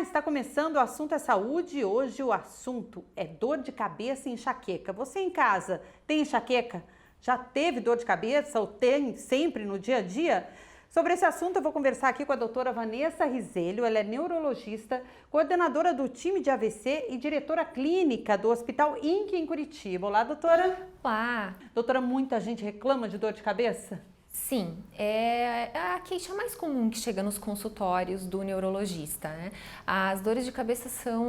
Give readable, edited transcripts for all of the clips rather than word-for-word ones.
está começando o Assunto é Saúde e hoje o assunto é dor de cabeça e enxaqueca. Você em casa tem enxaqueca? Já teve dor de cabeça ou tem sempre no dia a dia? Sobre esse assunto eu vou conversar aqui com a doutora Vanessa Rizelio, ela é neurologista, coordenadora do time de AVC e diretora clínica do Hospital INC em Curitiba. Olá, doutora. Olá. Doutora, muita gente reclama de dor de cabeça? Sim, é a queixa mais comum que chega nos consultórios do neurologista, né? As dores de cabeça são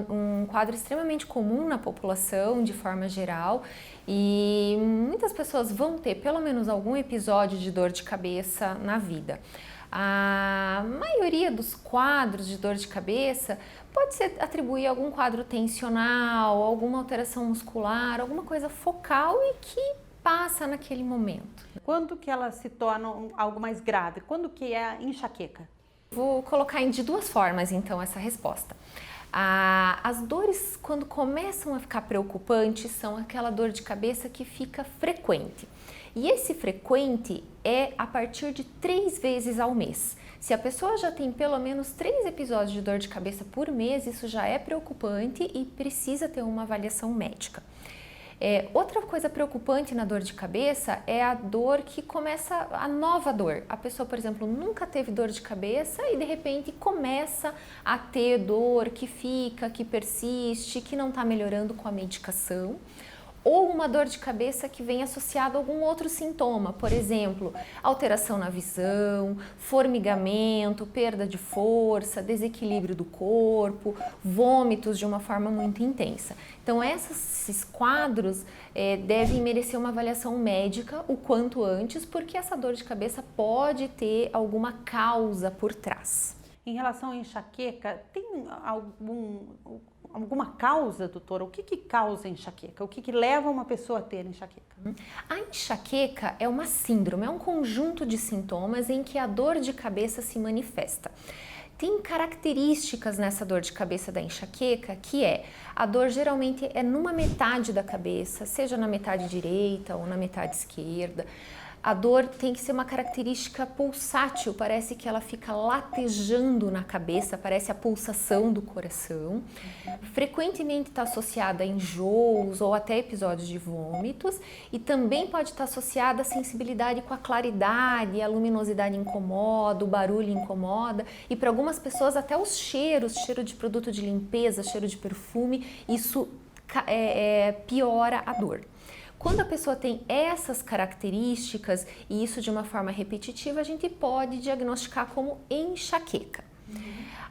um quadro extremamente comum na população, de forma geral, e muitas pessoas vão ter pelo menos algum episódio de dor de cabeça na vida. A maioria dos quadros de dor de cabeça pode se atribuir a algum quadro tensional, alguma alteração muscular, alguma coisa focal e que passa naquele momento. Quando que ela se torna algo mais grave? Quando que é a enxaqueca? Vou colocar de duas formas, então, essa resposta. As dores, quando começam a ficar preocupantes, são aquela dor de cabeça que fica frequente. E esse frequente é a partir de 3 vezes ao mês. Se a pessoa já tem pelo menos 3 episódios de dor de cabeça por mês, isso já é preocupante e precisa ter uma avaliação médica. Outra coisa preocupante na dor de cabeça é a dor que começa, a nova dor. A pessoa, por exemplo, nunca teve dor de cabeça e de repente começa a ter dor que fica, que persiste, que não está melhorando com a medicação. Ou uma dor de cabeça que vem associada a algum outro sintoma, por exemplo, alteração na visão, formigamento, perda de força, desequilíbrio do corpo, vômitos de uma forma muito intensa. Então, esses quadros devem merecer uma avaliação médica o quanto antes, porque essa dor de cabeça pode ter alguma causa por trás. Em relação à enxaqueca, tem alguma causa, doutora? O que causa enxaqueca? O que leva uma pessoa a ter enxaqueca? A enxaqueca é uma síndrome, é um conjunto de sintomas em que a dor de cabeça se manifesta. Tem características nessa dor de cabeça da enxaqueca, que a dor geralmente é numa metade da cabeça, seja na metade direita ou na metade esquerda. A dor tem que ser uma característica pulsátil, parece que ela fica latejando na cabeça, parece a pulsação do coração. Frequentemente está associada a enjoos ou até episódios de vômitos e também pode estar associada à sensibilidade com a claridade, a luminosidade incomoda, o barulho incomoda e para algumas pessoas até os cheiros, cheiro de produto de limpeza, cheiro de perfume, isso piora a dor. Quando a pessoa tem essas características e isso de uma forma repetitiva, a gente pode diagnosticar como enxaqueca.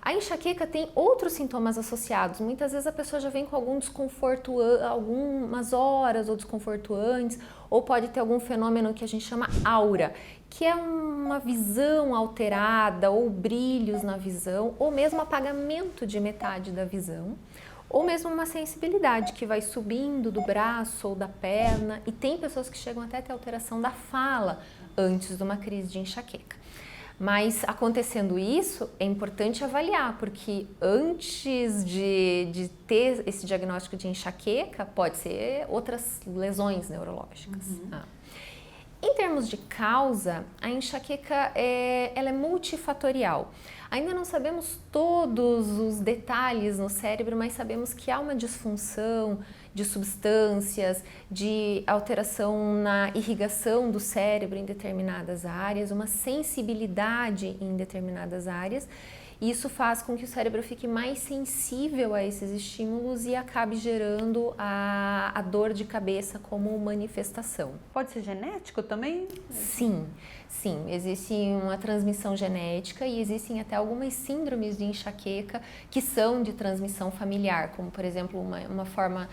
A enxaqueca tem outros sintomas associados. Muitas vezes a pessoa já vem com algum desconforto, algumas horas ou desconforto antes, ou pode ter algum fenômeno que a gente chama aura, que é uma visão alterada ou brilhos na visão, ou mesmo apagamento de metade da visão. Ou mesmo uma sensibilidade que vai subindo do braço ou da perna e tem pessoas que chegam até a ter alteração da fala antes de uma crise de enxaqueca. Mas acontecendo isso, é importante avaliar, porque antes de ter esse diagnóstico de enxaqueca, pode ser outras lesões neurológicas. Em termos de causa, a enxaqueca ela é multifatorial. Ainda não sabemos todos os detalhes no cérebro, mas sabemos que há uma disfunção de substâncias, de alteração na irrigação do cérebro em determinadas áreas, uma sensibilidade em determinadas áreas. Isso faz com que o cérebro fique mais sensível a esses estímulos e acabe gerando a dor de cabeça como manifestação. Pode ser genético também? Sim, existe uma transmissão genética e existem até algumas síndromes de enxaqueca que são de transmissão familiar, como por exemplo uma forma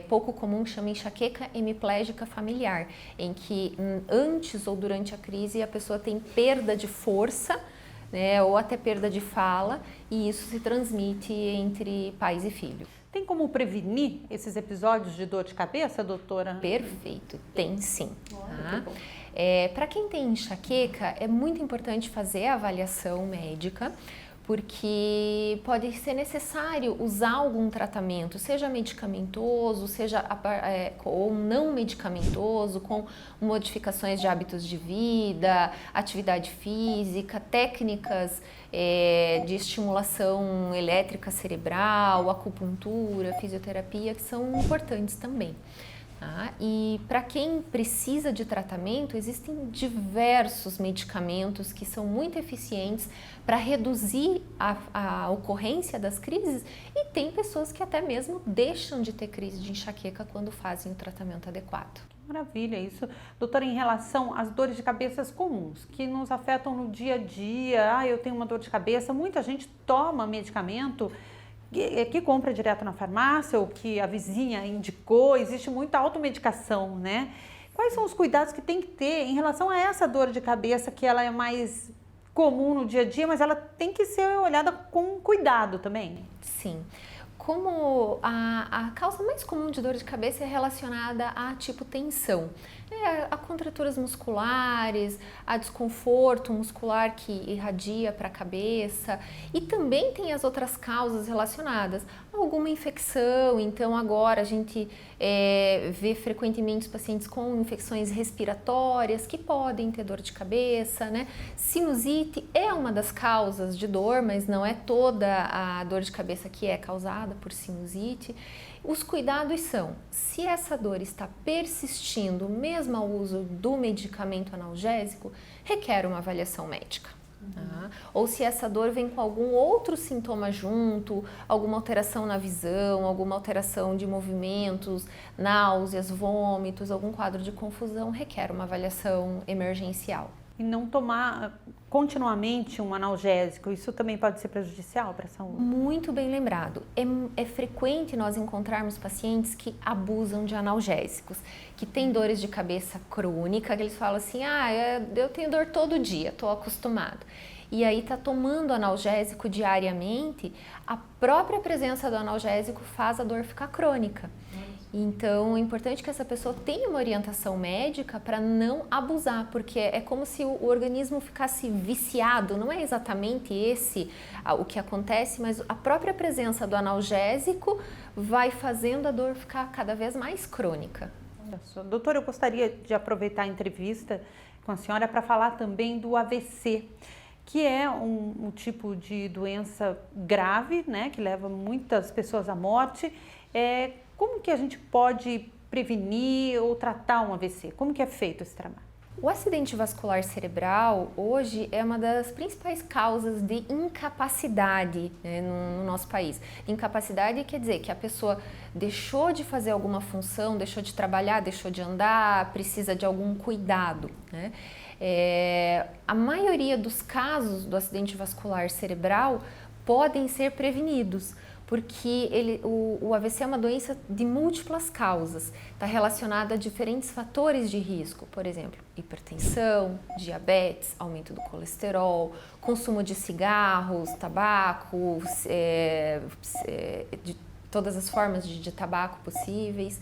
pouco comum que chama enxaqueca hemiplégica familiar, em que antes ou durante a crise a pessoa tem perda de força, ou até perda de fala, e isso se transmite entre pais e filhos. Tem como prevenir esses episódios de dor de cabeça, doutora? Perfeito, tem sim. Para quem tem enxaqueca, é muito importante fazer a avaliação médica, porque pode ser necessário usar algum tratamento, seja medicamentoso, seja ou não medicamentoso, com modificações de hábitos de vida, atividade física, técnicas de estimulação elétrica cerebral, acupuntura, fisioterapia, que são importantes também. Tá? E para quem precisa de tratamento, existem diversos medicamentos que são muito eficientes para reduzir a ocorrência das crises, e tem pessoas que até mesmo deixam de ter crise de enxaqueca quando fazem o tratamento adequado. Maravilha, isso. Doutora, em relação às dores de cabeça comuns, que nos afetam no dia a dia, eu tenho uma dor de cabeça, muita gente toma medicamento que compra direto na farmácia ou que a vizinha indicou, existe muita automedicação, né? Quais são os cuidados que tem que ter em relação a essa dor de cabeça, que ela é mais comum no dia a dia, mas ela tem que ser olhada com cuidado também? Sim. Como a causa mais comum de dor de cabeça é relacionada a tipo tensão, a contraturas musculares, a desconforto muscular que irradia para a cabeça, e também tem as outras causas relacionadas a alguma infecção. Então agora a gente vê frequentemente os pacientes com infecções respiratórias que podem ter dor de cabeça, né? Sinusite é uma das causas de dor, mas não é toda a dor de cabeça que é causada por sinusite. Os cuidados são, se essa dor está persistindo mesmo ao uso do medicamento analgésico, requer uma avaliação médica. Tá? Ou se essa dor vem com algum outro sintoma junto, alguma alteração na visão, alguma alteração de movimentos, náuseas, vômitos, algum quadro de confusão, requer uma avaliação emergencial. E não tomar continuamente um analgésico, isso também pode ser prejudicial para a saúde? Muito bem lembrado. É frequente nós encontrarmos pacientes que abusam de analgésicos, que têm dores de cabeça crônica, que eles falam assim, eu tenho dor todo dia, estou acostumado. E aí tá tomando analgésico diariamente, a própria presença do analgésico faz a dor ficar crônica. Então, é importante que essa pessoa tenha uma orientação médica para não abusar, porque é como se o organismo ficasse viciado, não é exatamente o que acontece, mas a própria presença do analgésico vai fazendo a dor ficar cada vez mais crônica. Doutora, eu gostaria de aproveitar a entrevista com a senhora para falar também do AVC, que é um tipo de doença grave, né, que leva muitas pessoas à morte. Como que a gente pode prevenir ou tratar um AVC? Como que é feito esse trabalho? O acidente vascular cerebral hoje é uma das principais causas de incapacidade, né, no nosso país. Incapacidade quer dizer que a pessoa deixou de fazer alguma função, deixou de trabalhar, deixou de andar, precisa de algum cuidado, né? A maioria dos casos do acidente vascular cerebral podem ser prevenidos, porque o AVC é uma doença de múltiplas causas, está relacionada a diferentes fatores de risco, por exemplo, hipertensão, diabetes, aumento do colesterol, consumo de cigarros, tabaco, de todas as formas de tabaco possíveis,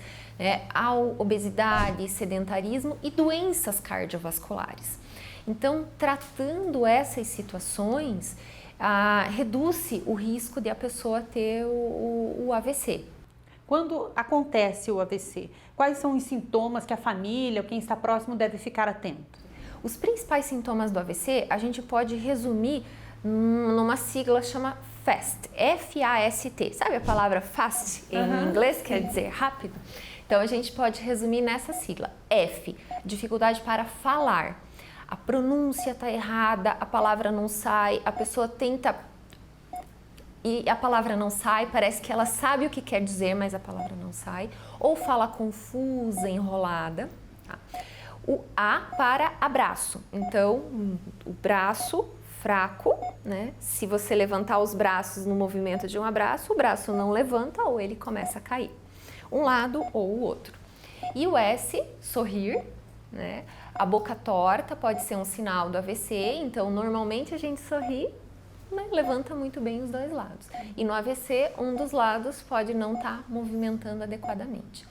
a obesidade, sedentarismo e doenças cardiovasculares. Então, tratando essas situações, reduz-se o risco de a pessoa ter o AVC. Quando acontece o AVC, quais são os sintomas que a família ou quem está próximo deve ficar atento? Os principais sintomas do AVC a gente pode resumir numa sigla chama FAST, F-A-S-T. Sabe a palavra fast em inglês? Quer dizer rápido? Então a gente pode resumir nessa sigla. F, dificuldade para falar. A pronúncia está errada, a palavra não sai, a pessoa tenta e a palavra não sai, parece que ela sabe o que quer dizer, mas a palavra não sai, ou fala confusa, enrolada. Tá? O A para abraço, então o braço fraco, né? Se você levantar os braços no movimento de um abraço, o braço não levanta ou ele começa a cair, um lado ou o outro. E o S, sorrir, né? A boca torta pode ser um sinal do AVC, então normalmente a gente sorri, né? Levanta muito bem os dois lados. E no AVC, um dos lados pode não estar movimentando adequadamente.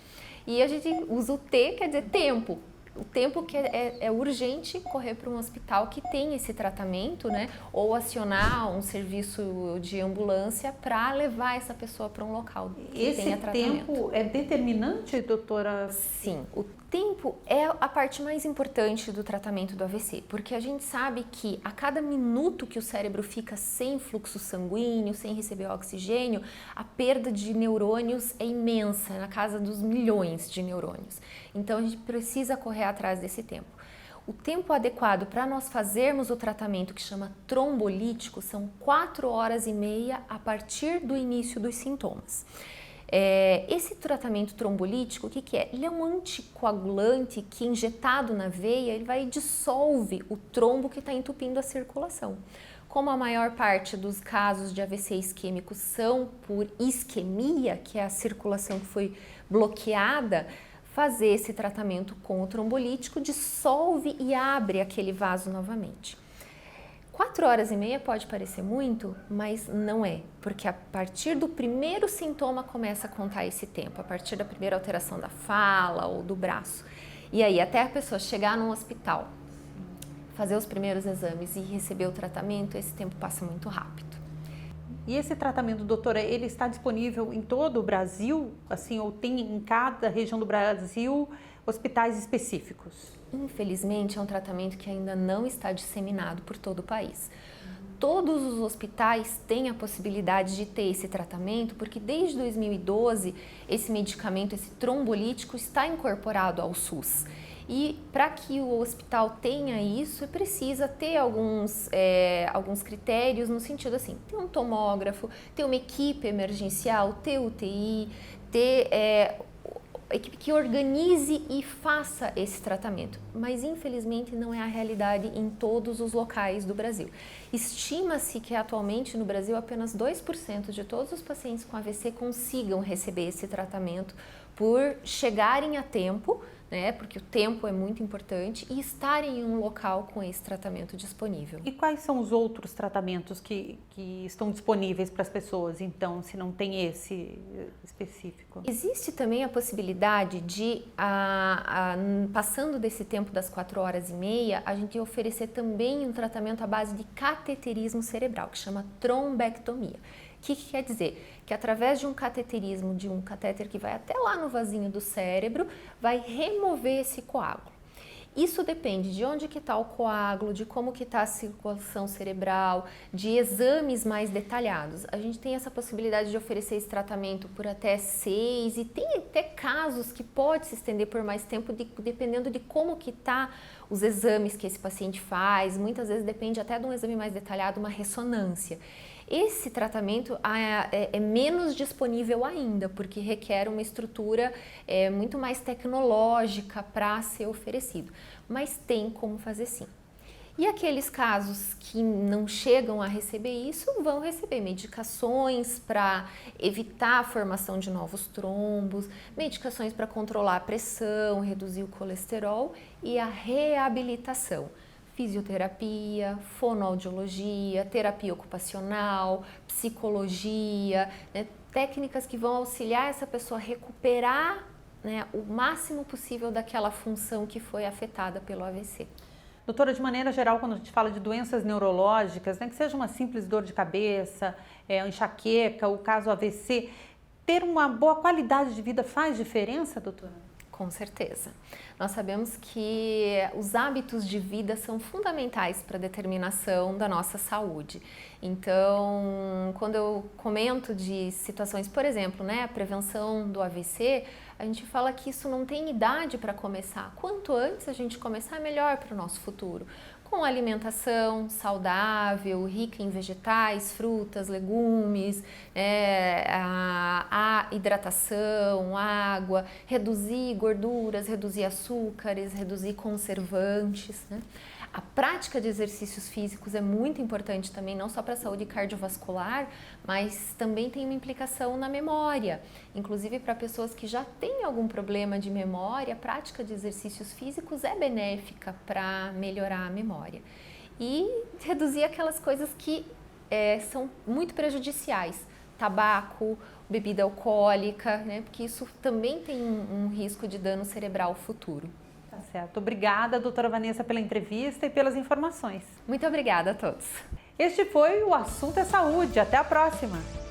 E a gente usa o T, quer dizer tempo. o tempo que é urgente correr para um hospital que tem esse tratamento, né? Ou acionar um serviço de ambulância para levar essa pessoa para um local que tenha tratamento. Esse tempo é determinante, doutora? Sim, o tempo é a parte mais importante do tratamento do AVC, porque a gente sabe que a cada minuto que o cérebro fica sem fluxo sanguíneo, sem receber oxigênio, a perda de neurônios é imensa, na casa dos milhões de neurônios. Então a gente precisa correr atrás desse tempo. O tempo adequado para nós fazermos o tratamento, que chama trombolítico, são 4 horas e meia a partir do início dos sintomas. Esse tratamento trombolítico, o que é? Ele é um anticoagulante que, injetado na veia, ele vai e dissolve o trombo que está entupindo a circulação. Como a maior parte dos casos de AVC isquêmico são por isquemia, que é a circulação que foi bloqueada, fazer esse tratamento com o trombolítico dissolve e abre aquele vaso novamente. 4 horas e meia pode parecer muito, mas não é, porque a partir do primeiro sintoma começa a contar esse tempo, a partir da primeira alteração da fala ou do braço. E aí, até a pessoa chegar num hospital, fazer os primeiros exames e receber o tratamento, esse tempo passa muito rápido. E esse tratamento, doutora, ele está disponível em todo o Brasil, assim, ou tem em cada região do Brasil hospitais específicos? Infelizmente, é um tratamento que ainda não está disseminado por todo o país. Todos os hospitais têm a possibilidade de ter esse tratamento, porque desde 2012 esse medicamento, esse trombolítico, está incorporado ao SUS. E para que o hospital tenha isso, precisa ter alguns critérios no sentido assim, ter um tomógrafo, ter uma equipe emergencial, ter UTI, ter equipe que organize e faça esse tratamento, mas infelizmente não é a realidade em todos os locais do Brasil. Estima-se que atualmente no Brasil apenas 2% de todos os pacientes com AVC consigam receber esse tratamento por chegarem a tempo, né, porque o tempo é muito importante, e estarem em um local com esse tratamento disponível. E quais são os outros tratamentos que estão disponíveis para as pessoas, então, se não tem esse específico? Existe também a possibilidade de, passando desse tempo das 4 horas e meia, a gente oferecer também um tratamento à base de cateterismo cerebral, que chama trombectomia. O que quer dizer? Que através de um cateterismo, de um catéter que vai até lá no vasinho do cérebro, vai remover esse coágulo. Isso depende de onde que está o coágulo, de como que está a circulação cerebral, de exames mais detalhados. A gente tem essa possibilidade de oferecer esse tratamento por até 6 e tem até casos que pode se estender por mais tempo, dependendo de como que está os exames que esse paciente faz. Muitas vezes depende até de um exame mais detalhado, uma ressonância. Esse tratamento é menos disponível ainda, porque requer uma estrutura muito mais tecnológica para ser oferecido, mas tem como fazer sim. E aqueles casos que não chegam a receber isso, vão receber medicações para evitar a formação de novos trombos, medicações para controlar a pressão, reduzir o colesterol e a reabilitação. Fisioterapia, fonoaudiologia, terapia ocupacional, psicologia, né, técnicas que vão auxiliar essa pessoa a recuperar, né, o máximo possível daquela função que foi afetada pelo AVC. Doutora, de maneira geral, quando a gente fala de doenças neurológicas, né, que seja uma simples dor de cabeça, enxaqueca, o caso AVC, ter uma boa qualidade de vida faz diferença, doutora? Com certeza. Nós sabemos que os hábitos de vida são fundamentais para a determinação da nossa saúde. Então, quando eu comento de situações, por exemplo, né, a prevenção do AVC, a gente fala que isso não tem idade para começar. Quanto antes a gente começar, melhor para o nosso futuro. Com alimentação saudável, rica em vegetais, frutas, legumes, a hidratação, água, reduzir gorduras, reduzir açúcares, reduzir conservantes, né? A prática de exercícios físicos é muito importante também, não só para a saúde cardiovascular, mas também tem uma implicação na memória. Inclusive para pessoas que já têm algum problema de memória, a prática de exercícios físicos é benéfica para melhorar a memória. E reduzir aquelas coisas que são muito prejudiciais, tabaco, bebida alcoólica, né? Porque isso também tem um risco de dano cerebral futuro. Tá certo. Obrigada, doutora Vanessa, pela entrevista e pelas informações. Muito obrigada a todos. Este foi o Assunto é Saúde. Até a próxima!